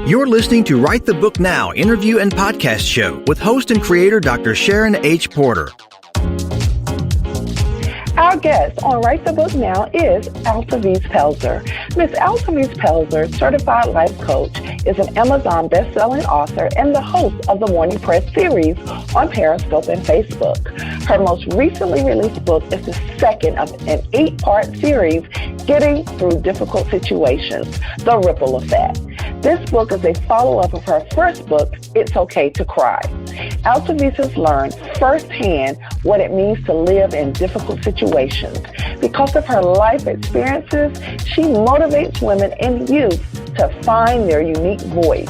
You're listening to Write the Book Now interview and podcast show with host and creator Dr. Sharon H. Porter. Our guest on Write the Book Now is Altovise Pelzer. Ms. Altovise Pelzer, certified life coach, is an Amazon best-selling author and the host of the Morning Press series on Periscope and Facebook. Her most recently released book is the second of an 8-part series, Getting Through Difficult Situations, The Ripple Effect. This book is a follow-up of her first book, It's Okay to Cry. Altovise has learned firsthand what it means to live in difficult situations. Because of her life experiences, she motivates women and youth to find their unique voice.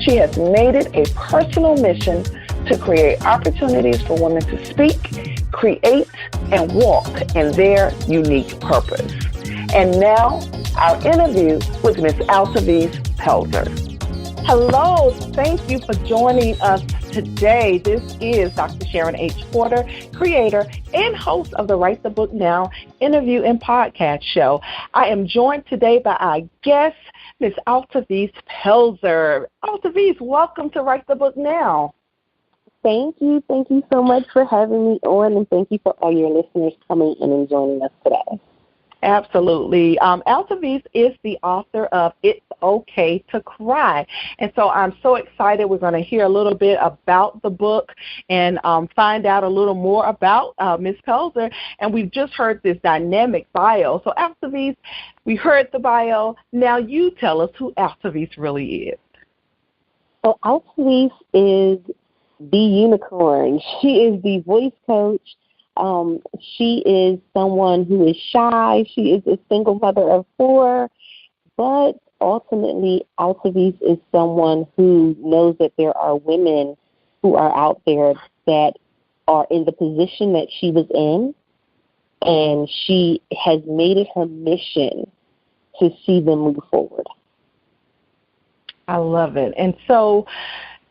She has made it a personal mission to create opportunities for women to speak, create, and walk in their unique purpose. And now, our interview with Ms. Altovise Pelzer. Hello, thank you for joining us today. This is Dr. Sharon H. Porter, creator and host of the Write the Book Now interview and podcast show. I am joined today by our guest, Ms. Altovise Pelzer. Altovise, welcome to Write the Book Now. Thank you. Thank you so much for having me on, and thank you for all your listeners coming in and joining us today. Absolutely. Altovise is the author of It's Okay to Cry. And so I'm so excited. We're going to hear a little bit about the book and find out a little more about Ms. Pelzer. And we've just heard this dynamic bio. So Altovise, we heard the bio. Now you tell us who Altovise really is. So Altovise is the unicorn. She is the voice coach. She is someone who is shy. She is a single mother of 4, but ultimately Altovise is someone who knows that there are women who are out there that are in the position that she was in, and she has made it her mission to see them move forward. I love it. And so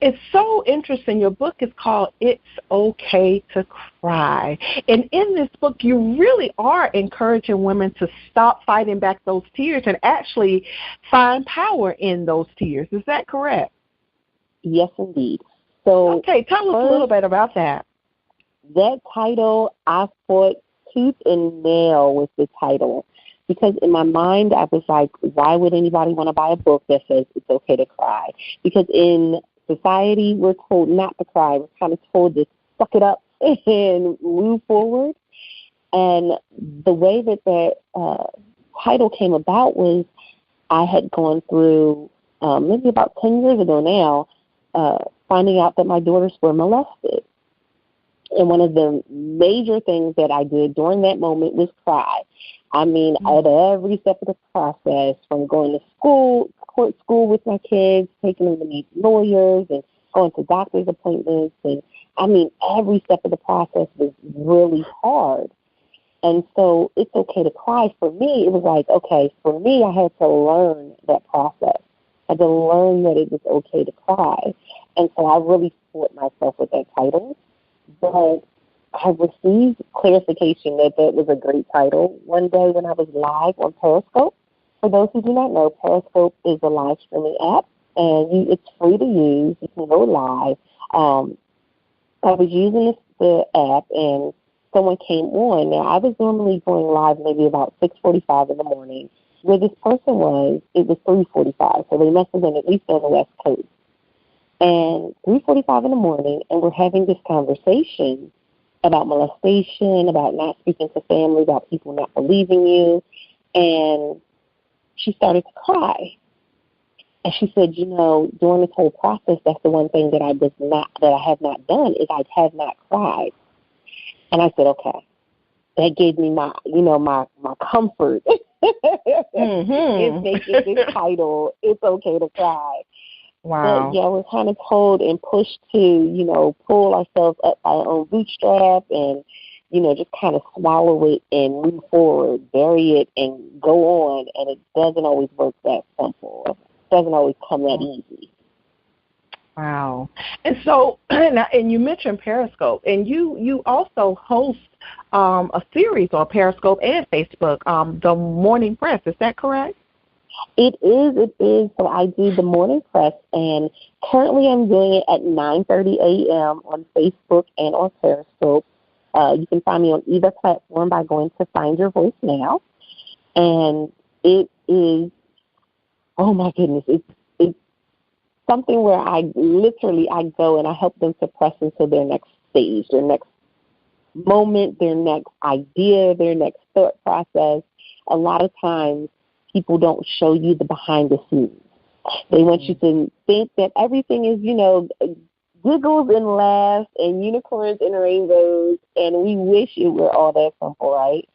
it's so interesting. Your book is called It's Okay to Cry. And in this book, you really are encouraging women to stop fighting back those tears and actually find power in those tears. Is that correct? Yes, indeed. So, okay, tell us a little bit about that. That title, I fought tooth and nail with the title because in my mind, I was like, why would anybody want to buy a book that says it's okay to cry? Because in society, we're told not to cry. We're kind of told to suck it up and move forward. And the way that title came about was I had gone through, maybe about 10 years ago now, finding out that my daughters were molested. And one of the major things that I did during that moment was cry. I mean, at every step of the process, from going to court school with my kids, taking them to meet lawyers, and going to doctor's appointments. And I mean, every step of the process was really hard. And so It's Okay to Cry, for me, it was like, okay, for me, I had to learn that process. I had to learn that it was okay to cry. And so I really fought myself with that title. But I received clarification that that was a great title one day when I was live on Periscope. For those who do not know, Periscope is a live streaming app, and it's free to use. You can go live. I was using the app, and someone came on. Now, I was normally going live maybe about 6:45 in the morning. Where this person was, it was 3:45, so they must have been at least on the West Coast. And 3:45 in the morning, and we're having this conversation about molestation, about not speaking to family, about people not believing you. And she started to cry. And she said, during this whole process, that's the one thing that I have not done is I have not cried. And I said, okay. That gave me my comfort. It's making this title, It's Okay to Cry. Wow. But, yeah, we're kind of told and pushed to, pull ourselves up by our own bootstrap and, just kind of swallow it and move forward, bury it and go on. And it doesn't always work that simple. It doesn't always come that easy. Wow. And so, and you mentioned Periscope, and you also host a series on Periscope and Facebook, the Morning Press. Is that correct? It is. So I do the morning press, and currently I'm doing it at 9:30 a.m. on Facebook and on Periscope. You can find me on either platform by going to Find Your Voice Now. And it is, oh my goodness, it's something where I go and I help them to press into their next stage, their next moment, their next idea, their next thought process. A lot of times people don't show you the behind the scenes. They want you to think that everything is, giggles and laughs and unicorns and rainbows, and we wish it were all that simple, right?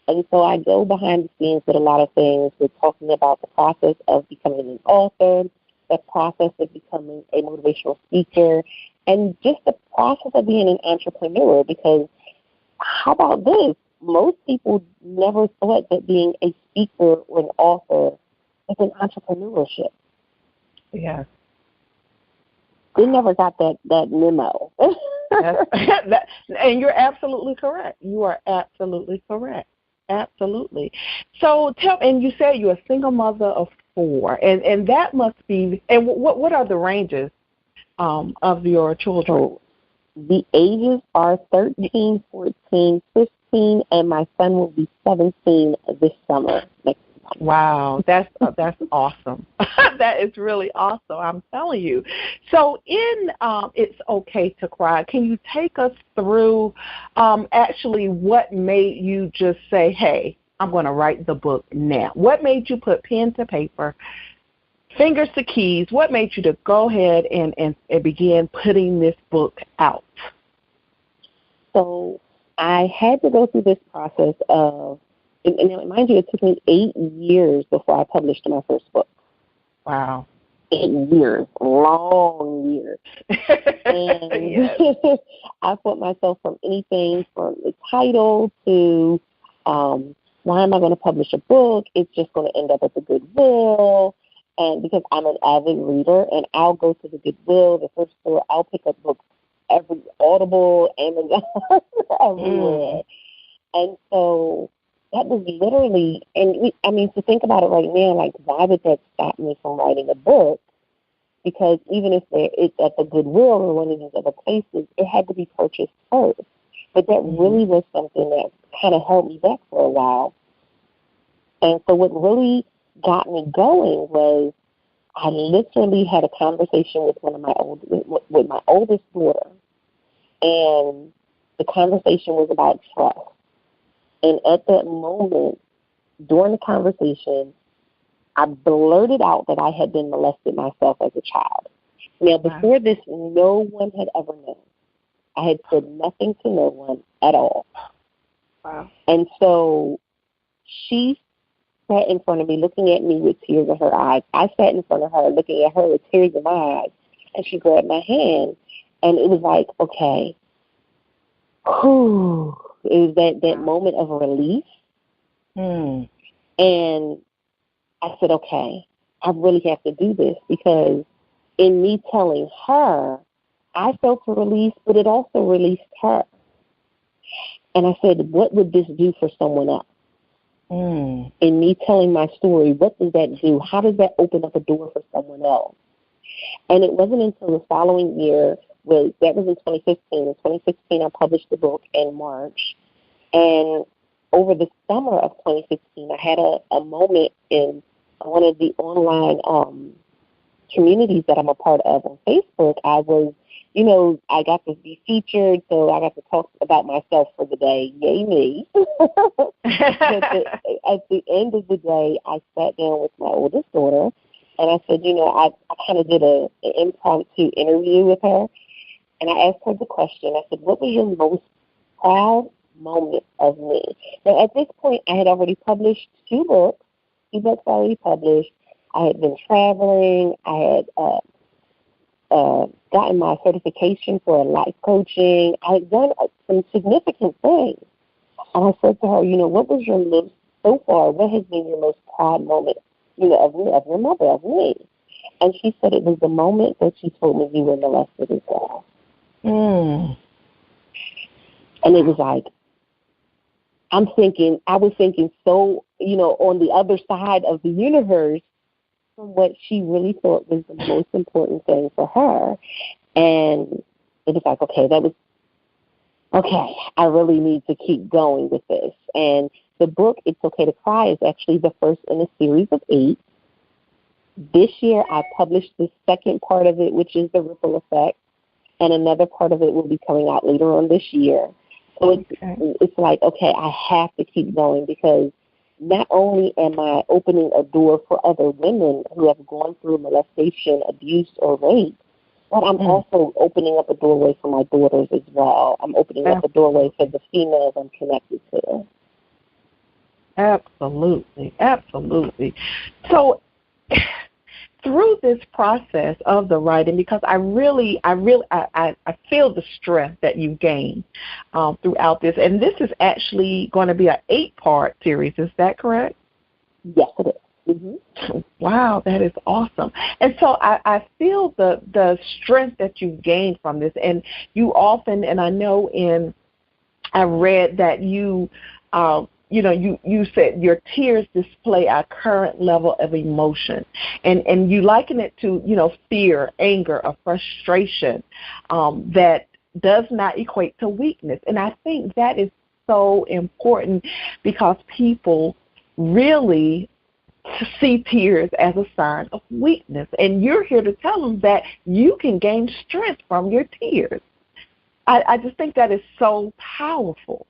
And so I go behind the scenes with a lot of things. We're talking about the process of becoming an author, the process of becoming a motivational speaker, and just the process of being an entrepreneur. Because how about this? Most people never thought that being a speaker or an author is an entrepreneurship. Yes. They never got that memo. And you're absolutely correct. You are absolutely correct. Absolutely. So and you said you're a single mother of 4, and that must be. And what are the ranges of your children? The ages are 13, 14, 15, and my son will be 17 this summer. Wow, that's awesome. That is really awesome, I'm telling you. So in It's Okay to Cry, can you take us through actually what made you just say, hey, I'm going to write the book now? What made you put pen to paper, fingers to keys? What made you to go ahead and begin putting this book out? So I had to go through this process of, and mind you, it took me 8 years before I published my first book. Wow. 8 years, long years. And yes. I put myself from anything from the title to why am I going to publish a book? It's just going to end up at the Goodwill. And because I'm an avid reader, and I'll go to the Goodwill, the thrift store, I'll pick up books every Audible, Amazon, everywhere. And so that was literally, to think about it right now, like, why would that stop me from writing a book? Because even if it's at the Goodwill or one of these other places, it had to be purchased first. But that really was something that kind of held me back for a while. And so what really got me going was I literally had a conversation with my oldest daughter, and the conversation was about trust. And at that moment, during the conversation, I blurted out that I had been molested myself as a child. Now, before this, no one had ever known. I had said nothing to no one at all. Wow. And so she sat in front of me, looking at me with tears in her eyes. I sat in front of her, looking at her with tears in my eyes, and she grabbed my hand, and it was like, okay, whew. It was that moment of relief. And I said, okay, I really have to do this, because in me telling her, I felt a release, but it also released her. And I said, what would this do for someone else? In me telling my story, what does that do? How does that open up a door for someone else? And it wasn't until the following year, that was in 2015. In 2016, I published the book in March. And over the summer of 2016, I had a moment in one of the online communities that I'm a part of on Facebook. I was, I got to be featured, so I got to talk about myself for the day. Yay me. At the end of the day, I sat down with my oldest daughter, and I said, I kind of did an impromptu interview with her, and I asked her the question. I said, what was your most proud moment of me? Now, at this point, I had already published 2 books. 2 books already published. I had been traveling. I had gotten my certification for life coaching. I had done some significant things. And I said to her, what was your most, so far, what has been your most proud moment, of your mother, of me? And she said it was the moment that she told me you were molested as well. And it was like, I was thinking so, on the other side of the universe, from what she really thought was the most important thing for her. And it was like, I really need to keep going with this. And the book, It's Okay to Cry, is actually the first in a series of 8. This year, I published the second part of it, which is The Ripple Effect, and another part of it will be coming out later on this year. So it's like, I have to keep going, because not only am I opening a door for other women who have gone through molestation, abuse, or rape, but I'm also opening up a doorway for my daughters as well. I'm opening up a doorway for the females I'm connected to. Absolutely, absolutely. So through this process of the writing, because I feel the strength that you gained throughout this, and this is actually going to be an 8-part series. Is that correct? Yes, it is. Mm-hmm. Wow, that is awesome. And so I feel the strength that you've gained from this, and you often, and I know I read that you said your tears display our current level of emotion, and you liken it to, fear, anger, or frustration that does not equate to weakness. And I think that is so important, because people really see tears as a sign of weakness. And you're here to tell them that you can gain strength from your tears. I just think that is so powerful.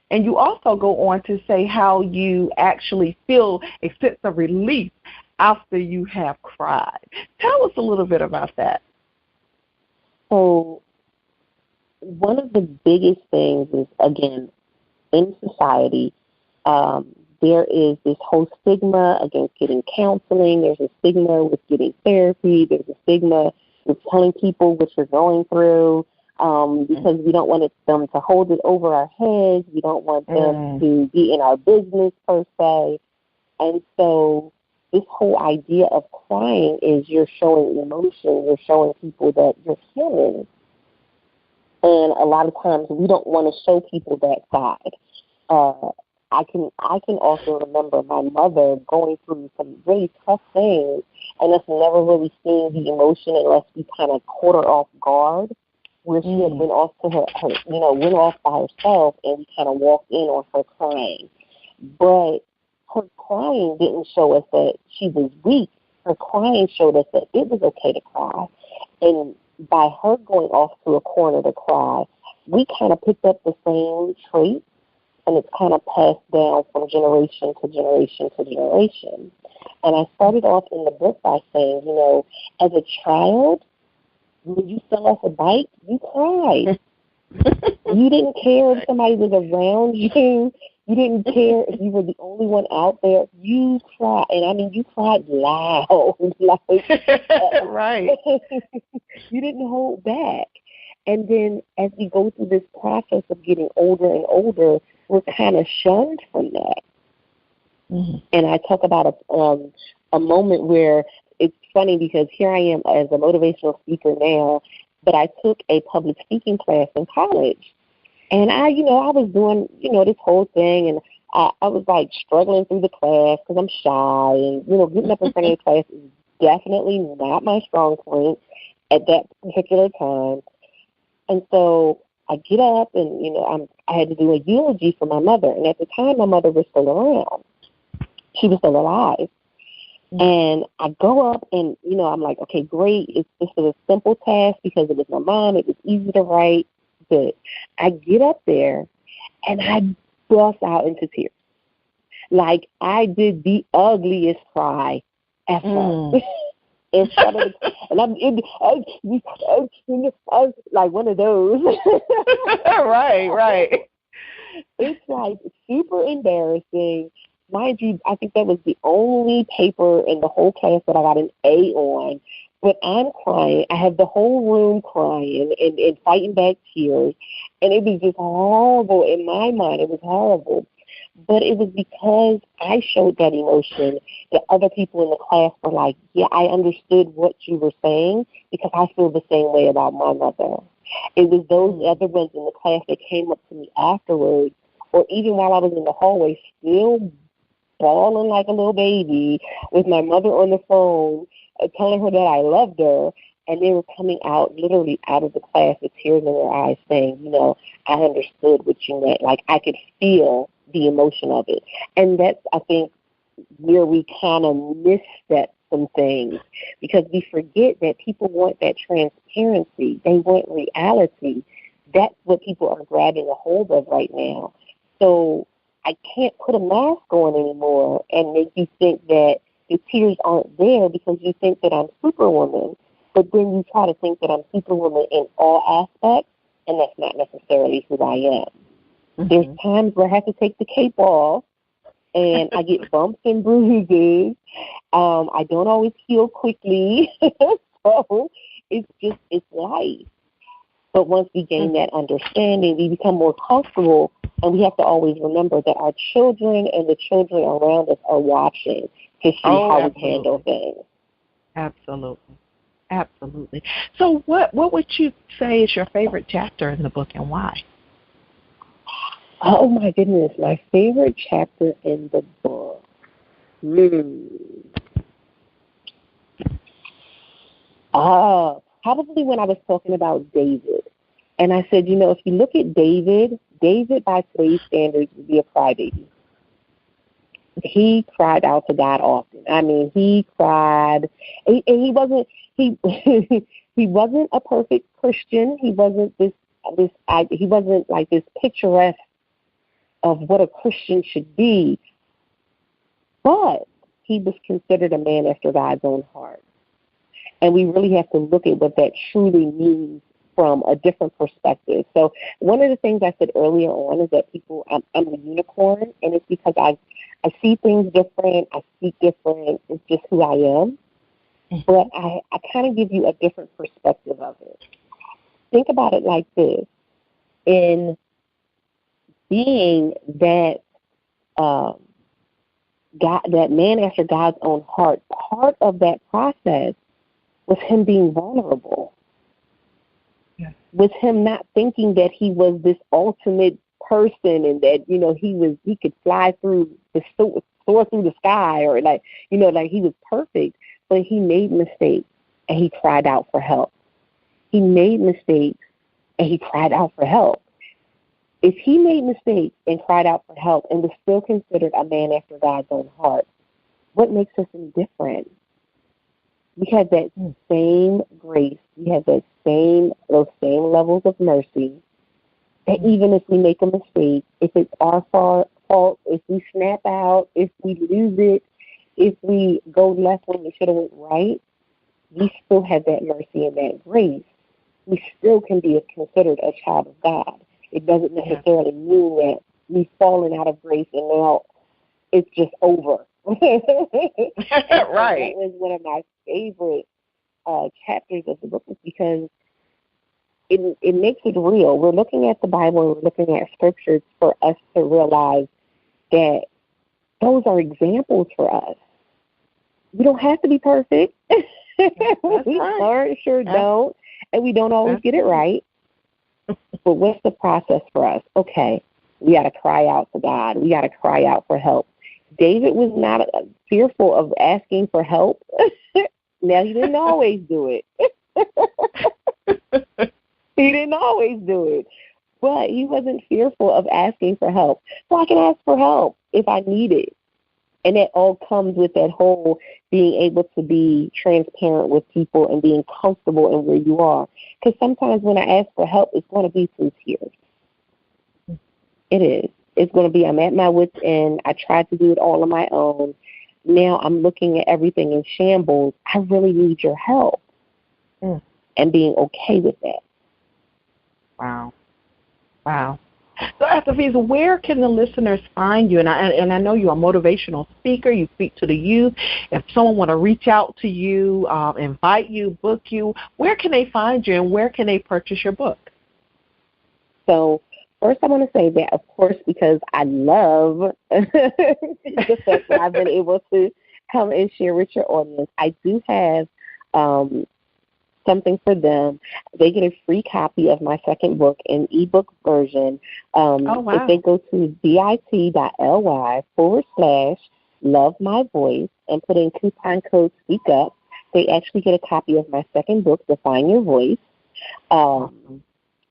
And you also go on to say how you actually feel a sense of relief after you have cried. Tell us a little bit about that. So one of the biggest things is, again, in society, there is this whole stigma against getting counseling. There's a stigma with getting therapy. There's a stigma with telling people what you're going through, because we don't want them to hold it over our heads. We don't want them to be in our business, per se. And so this whole idea of crying is you're showing emotion. You're showing people that you're human. And a lot of times we don't want to show people that side. I can also remember my mother going through some really tough things, and us never really seeing the emotion unless we kind of caught her off guard, where she had went off to went off by herself, and we kind of walked in on her crying. But her crying didn't show us that she was weak. Her crying showed us that it was okay to cry. And by her going off to a corner to cry, we kind of picked up the same traits, and it's kind of passed down from generation to generation to generation. And I started off in the book by saying, as a child, when you fell off a bike, you cried. You didn't care if somebody was around you. You didn't care if you were the only one out there. You cried. And I mean, you cried loud. Right. You didn't hold back. And then as we go through this process of getting older and older, we're kind of shunned from that. Mm-hmm. And I talk about a moment where it's funny, because here I am as a motivational speaker now, but I took a public speaking class in college. And I was doing, this whole thing, and I was like struggling through the class because I'm shy, and, getting up in front of the class is definitely not my strong point at that particular time. And so I get up, and, I had to do a eulogy for my mother. And at the time, my mother was still around. She was still alive. And I go up, and, I'm like, okay, great. This was a simple task because it was my mom. It was easy to write. But I get up there, and I bust out into tears. Like, I did the ugliest cry ever. And I was like one of those. Right. It's like super embarrassing. Mind you, I think that was the only paper in the whole class that I got an A on. But I'm crying. I have the whole room crying and fighting back tears. And it was just horrible in my mind. It was horrible. But it was because I showed that emotion that other people in the class were like, yeah, I understood what you were saying because I feel the same way about my mother. It was those other ones in the class that came up to me afterwards, or even while I was in the hallway, still bawling like a little baby with my mother on the phone, telling her that I loved her. And they were coming out, literally out of the class with tears in their eyes saying, I understood what you meant. Like, I could feel the emotion of it. And that's, I think, where we kind of misstep some things, because we forget that people want that transparency. They want reality. That's what people are grabbing a hold of right now. So I can't put a mask on anymore and make you think that the tears aren't there because you think that I'm Superwoman. But then you try to think that I'm Superwoman in all aspects, and that's not necessarily who I am. Mm-hmm. There's times where I have to take the cape off, and I get bumps and bruises. I don't always heal quickly. So it's life. But once we gain that understanding, we become more comfortable, and we have to always remember that our children and the children around us are watching to see how we handle things. Absolutely. Absolutely. So what would you say is your favorite chapter in the book, and why? Oh, my goodness. My favorite chapter in the book. Probably when I was talking about David. And I said, if you look at David by today's standards would be a crybaby. He cried out to God often. I mean, he cried, and he wasn't he wasn't a perfect Christian. He wasn't he wasn't like this picturesque of what a Christian should be, but he was considered a man after God's own heart. And we really have to look at what that truly means from a different perspective. So one of the things I said earlier on is that I'm a unicorn, and it's because I see things different, I speak different, it's just who I am. But I kind of give you a different perspective of it. Think about it like this. In being that that man after God's own heart, part of that process was him being vulnerable. Yeah. Was him not thinking that he was this ultimate person and that, he could fly through soar through the sky, or like he was perfect. But he made mistakes, and he cried out for help. He made mistakes, and he cried out for help. If he made mistakes and cried out for help and was still considered a man after God's own heart, what makes us any different? We have that same grace. We have those same levels of mercy. That even if we make a mistake, if it's our fault, if we snap out, if we lose it, if we go left when we should have went right, we still have that mercy and that grace. We still can be considered a child of God. It doesn't necessarily mean that we've fallen out of grace and now it's just over. Right. That was one of my favorite chapters of the book, because it makes it real. We're looking at the Bible and we're looking at scriptures for us to realize that those are examples for us. We don't have to be perfect. We sure don't, and we don't always get it right. But what's the process for us? Okay, we got to cry out to God. We got to cry out for help. David was not fearful of asking for help. Now, he didn't always do it. He didn't always do it. But he wasn't fearful of asking for help. So I can ask for help if I need it. And it all comes with that whole being able to be transparent with people and being comfortable in where you are. Because sometimes when I ask for help, it's going to be through tears. It is. It's going to be, I'm at my wit's end. I tried to do it all on my own. Now I'm looking at everything in shambles. I really need your help. And being okay with that. Wow. So, Altovise, where can the listeners find you? And I know you're a motivational speaker. You speak to the youth. If someone want to reach out to you, invite you, book you, where can they find you, and where can they purchase your book? So, first I want to say that, of course, because I love the fact that I've been able to come and share with your audience, I do have something for them. They get a free copy of my second book in ebook version. If they go to bit.ly/. Love My Voice and put in coupon code Speak Up, they actually get a copy of my second book, Define Your Voice,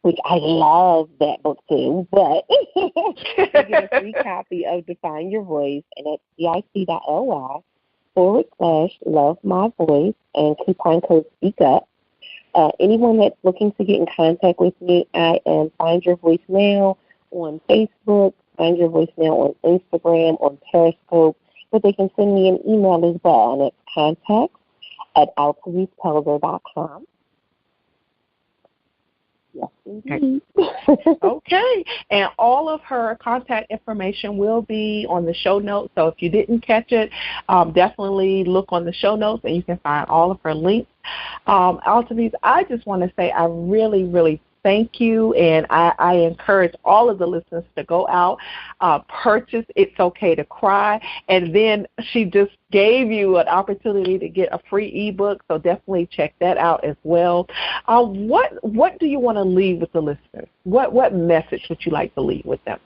which I love that book too, but you get a free copy of Define Your Voice, and that's CIC.ly/Love My Voice and coupon code Speak Up. Anyone that's looking to get in contact with me, I am Find Your Voice Now on Facebook, Find Your Voice Now on Instagram, on Periscope, but they can send me an email as well, and it's contact@altovisepelzer.com. Yes, indeed. Okay. And all of her contact information will be on the show notes. So if you didn't catch it, definitely look on the show notes and you can find all of her links. Altovise, I just want to say I really, really thank you, and I encourage all of the listeners to go out, purchase It's Okay to Cry, and then she just gave you an opportunity to get a free ebook, so definitely check that out as well. What do you want to leave with the listeners? What message would you like to leave with them?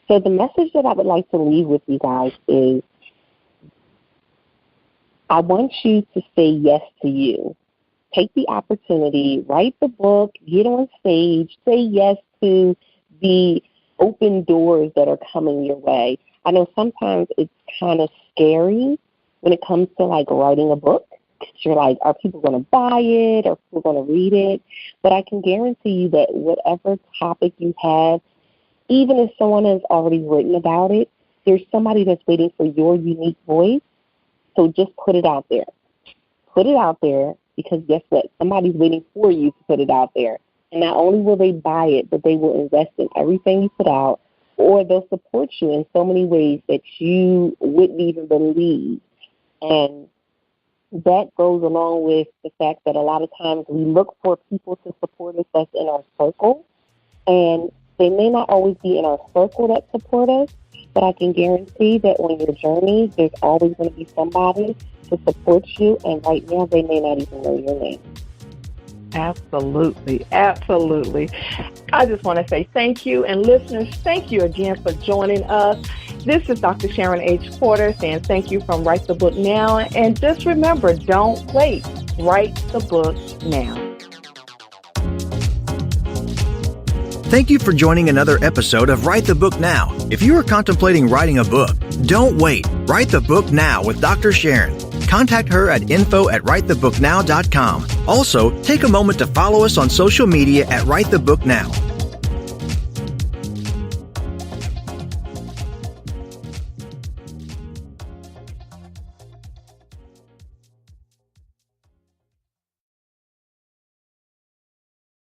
So the message that I would like to leave with you guys is I want you to say yes to you. Take the opportunity, write the book, get on stage, say yes to the open doors that are coming your way. I know sometimes it's kind of scary when it comes to, like, writing a book. You're like, are people going to buy it? Are people going to read it? But I can guarantee you that whatever topic you have, even if someone has already written about it, there's somebody that's waiting for your unique voice. So just put it out there. Put it out there. Because guess what? Somebody's waiting for you to put it out there. And not only will they buy it, but they will invest in everything you put out, or they'll support you in so many ways that you wouldn't even believe. And that goes along with the fact that a lot of times we look for people to support us that's in our circle. And they may not always be in our circle that support us, but I can guarantee that on your journey, there's always going to be somebody to support you, and right now they may not even know your name. Absolutely, absolutely. I just want to say thank you, and listeners, thank you again for joining us. This is Dr. Sharon H. Porter saying thank you from Write the Book Now, and just remember, don't wait. Write the book now. Thank you for joining another episode of Write the Book Now. If you are contemplating writing a book, don't wait. Write the book now with Dr. Sharon. Contact her at info@writethebooknow.com. Also, take a moment to follow us on social media at Write the Book Now.